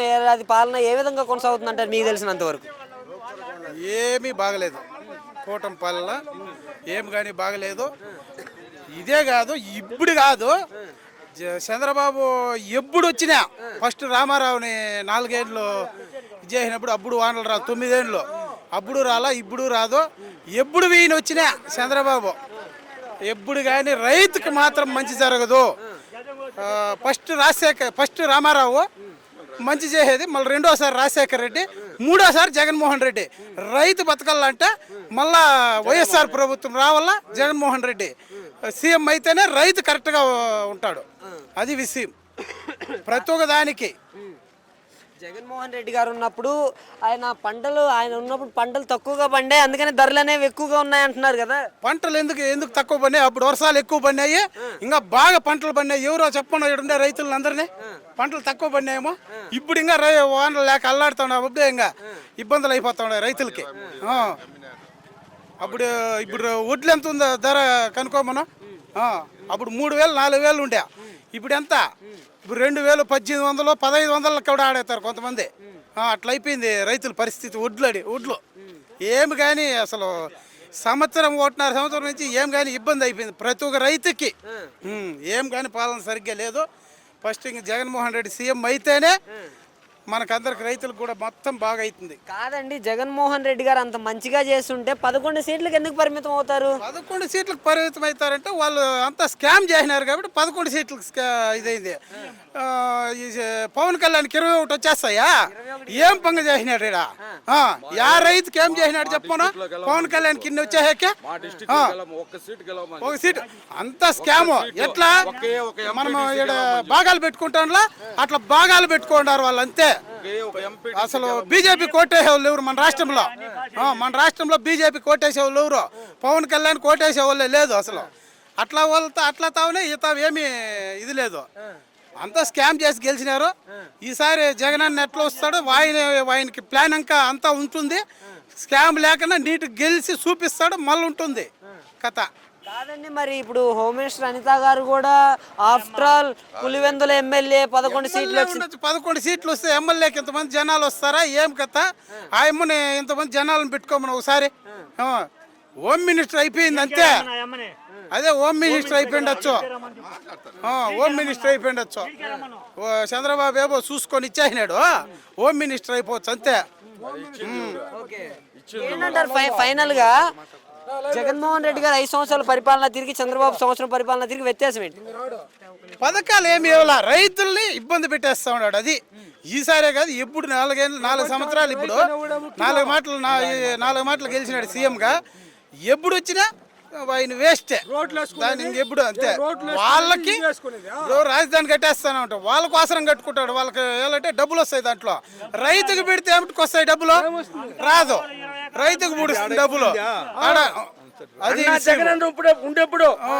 ఏడాది పాలన ఏ విధంగా కొనసాగుతుందంటారు మీకు తెలిసినంత వరకు? ఏమీ బాగలేదు. కూటమి పాలన ఏమి కానీ బాగలేదు. ఇదే కాదు, ఇప్పుడు కాదు, చంద్రబాబు ఎప్పుడు వచ్చినా ఫస్ట్ రామారావుని 4 ఏళ్ళు చేసినప్పుడు అప్పుడు వానలు రాదు, 9 ఏళ్ళు అప్పుడు రాలా, ఇప్పుడు రాదు. ఎప్పుడు వీయన వచ్చినా చంద్రబాబు ఎప్పుడు కానీ రైతుకి మాత్రం మంచి జరగదు. ఫస్ట్ రామారావు మంచి చేసేది, మళ్ళీ రెండోసారి రాజశేఖర్ రెడ్డి, మూడోసారి జగన్మోహన్ రెడ్డి. రైతు బతకాలంటే మళ్ళా వైఎస్ఆర్ ప్రభుత్వం రావాలా, జగన్మోహన్ రెడ్డి సీఎం అయితేనే రైతు కరెక్ట్గా ఉంటాడు. అది విషయం ప్రతి ఒక్క దానికి. జగన్మోహన్ రెడ్డి గారు ఉన్నప్పుడు ఆయన ఉన్నప్పుడు పంటలు తక్కువగా పండాయి, అందుకని ధరలు అనేవి ఎక్కువగా ఉన్నాయి అంటున్నారు కదా. పంటలు ఎందుకు తక్కువ పడినాయి? అప్పుడు వర్షాలు ఎక్కువ పడినాయి, ఇంకా బాగా పంటలు పడినాయి. ఎవరో చెప్పండి ఉండే రైతులందరినీ పంటలు తక్కువ పడినాయేమో. ఇప్పుడు ఇంకా వానలు లేక అల్లాడుతున్నాం, అప్పుడే ఇంకా ఇబ్బందులు అయిపోతున్నాయి రైతులకి. ఇప్పుడు వడ్లు ఎంత ఉందో ధర కనుక్కోమను. అప్పుడు 3000 4000 ఉండే, ఇప్పుడు ఎంత? ఇప్పుడు 2000 1800 1500 కూడా ఆడేస్తారు కొంతమంది. అట్లా అయిపోయింది రైతుల పరిస్థితి. వడ్లు ఏమి కానీ అసలు సంవత్సరం 1.5 సంవత్సరం నుంచి ఏం కానీ ఇబ్బంది అయిపోయింది ప్రతి ఒక్క రైతుకి. ఏం కానీ పాలన సరిగ్గా లేదు. ఫస్ట్ ఇంక జగన్మోహన్ రెడ్డి సీఎం అయితేనే మనకందరికి రైతులకు కూడా మొత్తం బాగా అవుతుంది. కాదండి, జగన్మోహన్ రెడ్డి గారు అంత మంచిగా చేస్తుంటే 11 సీట్లకు ఎందుకు పరిమితం అవుతారు? 11 సీట్లకు పరిమితం అవుతారంటే వాళ్ళు అంతా స్కామ్ చేసినారు కాబట్టి 11 సీట్లకు ఇదైంది. పవన్ కళ్యాణ్కి 21 వచ్చేస్తాయా? ఏం పంగ చేసినాడు ఈడ? రైతుకి ఏం చేసినాడు చెప్పను? పవన్ కళ్యాణ్కి ఇన్ని వచ్చాక ఒక సీట్ అంతా స్కామ్. ఎట్లా మనం ఈడ భాగాలు పెట్టుకుంటాంలా అట్లా భాగాలు పెట్టుకుంటారు వాళ్ళు అంతే. అసలు బీజేపీ కోటేసే వాళ్ళు ఎవరు మన రాష్ట్రంలో బీజేపీ కోటేసే వాళ్ళు ఎవరు? పవన్ కళ్యాణ్ కోటేసే వాళ్ళే లేదు అసలు. అట్లా తావనే ఏమీ ఇది లేదు, అంతా స్కామ్ చేసి గెలిచినారు. ఈసారి జగన్ అన్న ఎట్లా వస్తాడో ఆయనకి ప్లాన్ అంతా ఉంటుంది. స్కామ్ లేకుండా నీట్ గెలిచి చూపిస్తాడు, మళ్ళీ ఉంటుంది కథ. కాదండి, మరి ఇప్పుడు హోమ్ మినిస్టర్ అనిత గారు కూడా ఆఫ్టర్ ఆల్ పులివెందుల ఎమ్మెల్యే 11 సీట్లు 11 సీట్లు వస్తే ఎమ్మెల్యేకి ఇంతమంది జనాలు వస్తారా? ఏం కథ? ఆ ఎమ్మని ఇంతమంది జనాలను పెట్టుకోమని ఒకసారి. హోమ్ మినిస్టర్ అయిపోయింది అంతే. అదే హోమ్ మినిస్టర్ అయిపోయిండొచ్చు, చంద్రబాబు ఏమో చూసుకొని ఇచ్చేసినాడు, హోమ్ మినిస్టర్ అయిపోవచ్చు అంతే. ఏంటంటారు ఫైనల్ గా? జగన్మోహన్ రెడ్డి గారు 5 సంవత్సరాల పరిపాలన తిరిగి చంద్రబాబు సంవత్సరం పరిపాలన తిరిగి వ్యత్యాసం ఏంటి? పథకాలు ఏమి ఇవ్వాలా, రైతుల్ని ఇబ్బంది పెట్టేస్తా ఉన్నాడు. అది ఈసారే కాదు, ఎప్పుడు 4 సంవత్సరాలు ఇప్పుడు 4 మాటలు గెలిచినాడు సీఎంగా. ఎప్పుడు వచ్చినా ఆయన వేస్టే. దాన్ని ఇంకెప్పుడు అంతే. వాళ్ళకి రాజధాని కట్టేస్తానే ఉంటాం, వాళ్ళ కోసం కట్టుకుంటాడు. వాళ్ళకి ఏంటంటే డబ్బులు వస్తాయి దాంట్లో. రైతుకు పెడితే ఏమిటికి వస్తాయి డబ్బులు? రాదు. రైతుకు పుడుస్తుంది డబ్బులు. అది